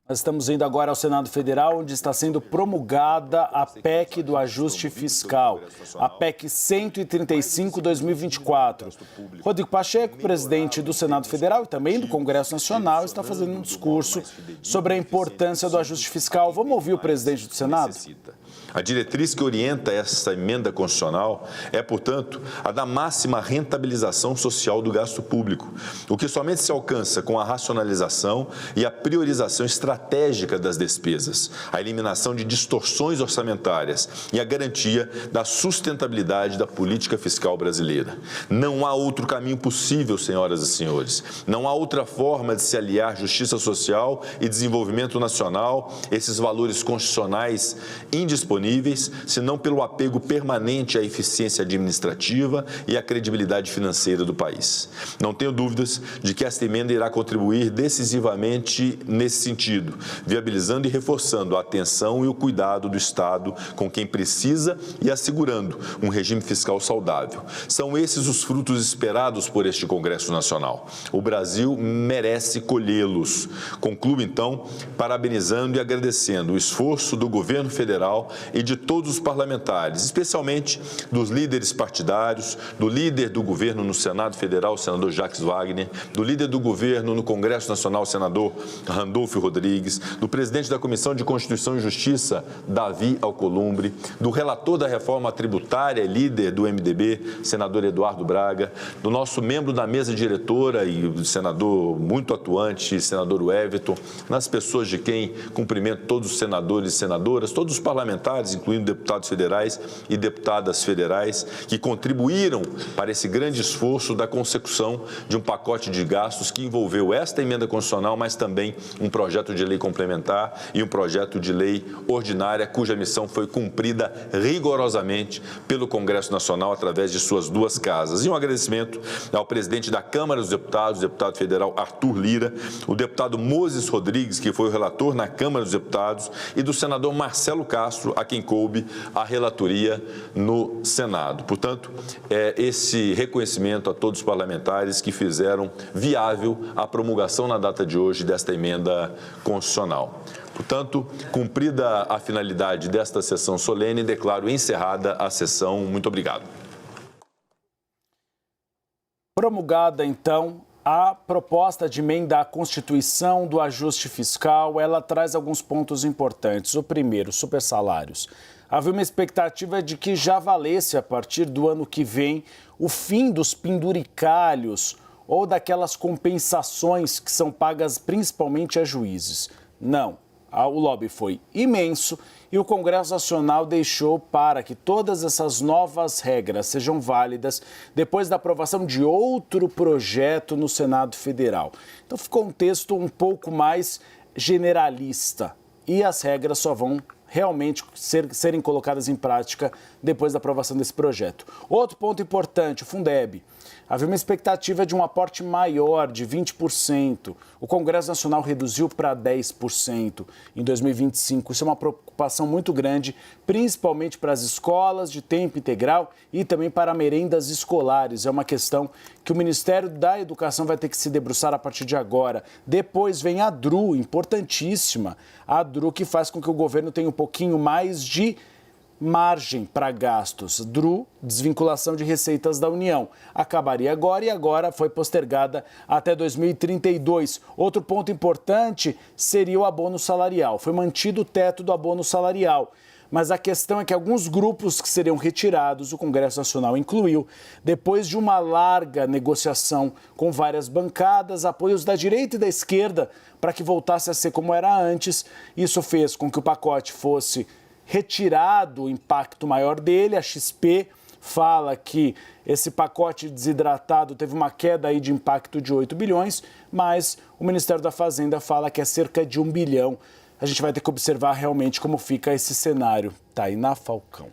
Nós estamos indo agora ao Senado Federal, onde está sendo promulgada a PEC do ajuste fiscal, a PEC 135/2024. Rodrigo Pacheco, presidente do Senado Federal e também do Congresso Nacional, está fazendo um discurso sobre a importância do ajuste fiscal. Vamos ouvir o presidente do Senado? A diretriz que orienta essa emenda constitucional é, portanto, a da máxima rentabilização social do gasto público, o que somente se alcança com a racionalização e a priorização estratégica das despesas, a eliminação de distorções orçamentárias e a garantia da sustentabilidade da política fiscal brasileira. Não há outro caminho possível, senhoras e senhores. Não há outra forma de se aliar justiça social e desenvolvimento nacional, esses valores constitucionais indisponíveis, senão pelo apego permanente à eficiência administrativa e à credibilidade financeira do país. Não tenho dúvidas de que esta emenda irá contribuir decisivamente nesse sentido, viabilizando e reforçando a atenção e o cuidado do Estado com quem precisa e assegurando um regime fiscal saudável. São esses os frutos esperados por este Congresso Nacional. O Brasil merece colhê-los. Concluo, então, parabenizando e agradecendo o esforço do governo federal e de todos os parlamentares, especialmente dos líderes partidários, do líder do governo no Senado Federal, o senador Jacques Wagner, do líder do governo no Congresso Nacional, o senador Randolfo Rodrigues, do presidente da Comissão de Constituição e Justiça, Davi Alcolumbre, do relator da reforma tributária, líder do MDB, senador Eduardo Braga, do nosso membro da mesa diretora e do senador muito atuante, senador Everton, nas pessoas de quem cumprimento todos os senadores e senadoras, todos os parlamentares, incluindo deputados federais e deputadas federais, que contribuíram para esse grande esforço da consecução de um pacote de gastos que envolveu esta emenda constitucional, mas também um projeto de lei complementar e um projeto de lei ordinária, cuja missão foi cumprida rigorosamente pelo Congresso Nacional através de suas duas casas. E um agradecimento ao presidente da Câmara dos Deputados, o deputado federal Arthur Lira, o deputado Moses Rodrigues, que foi o relator na Câmara dos Deputados, e do senador Marcelo Castro, a quem coube a relatoria no Senado. Portanto, esse reconhecimento a todos os parlamentares que fizeram viável a promulgação na data de hoje desta emenda constitucional. Portanto, cumprida a finalidade desta sessão solene, declaro encerrada a sessão. Muito obrigado. Promulgada, então, a proposta de emenda à Constituição do ajuste fiscal, ela traz alguns pontos importantes. O primeiro, supersalários. Havia uma expectativa de que já valesse, a partir do ano que vem, o fim dos penduricalhos ou daquelas compensações que são pagas principalmente a juízes. Não, o lobby foi imenso e o Congresso Nacional deixou para que todas essas novas regras sejam válidas depois da aprovação de outro projeto no Senado Federal. Então ficou um texto um pouco mais generalista e as regras só vão realmente serem colocadas em prática depois da aprovação desse projeto. Outro ponto importante, o Fundeb. Havia uma expectativa de um aporte maior, de 20%. O Congresso Nacional reduziu para 10% em 2025. Isso é uma preocupação muito grande, principalmente para as escolas de tempo integral e também para merendas escolares. É uma questão que o Ministério da Educação vai ter que se debruçar a partir de agora. Depois vem a DRU, importantíssima. A DRU que faz com que o governo tenha um pouquinho mais de margem para gastos. DRU, desvinculação de receitas da União. Acabaria agora e agora foi postergada até 2032. Outro ponto importante seria o abono salarial. Foi mantido o teto do abono salarial. Mas a questão é que alguns grupos que seriam retirados, o Congresso Nacional incluiu, depois de uma larga negociação com várias bancadas, apoios da direita e da esquerda, para que voltasse a ser como era antes. Isso fez com que o pacote fosse retirado o impacto maior dele. A XP fala que esse pacote desidratado teve uma queda aí de impacto de 8 bilhões, mas o Ministério da Fazenda fala que é cerca de 1 bilhão. A gente vai ter que observar realmente como fica esse cenário. Tainá Falcão.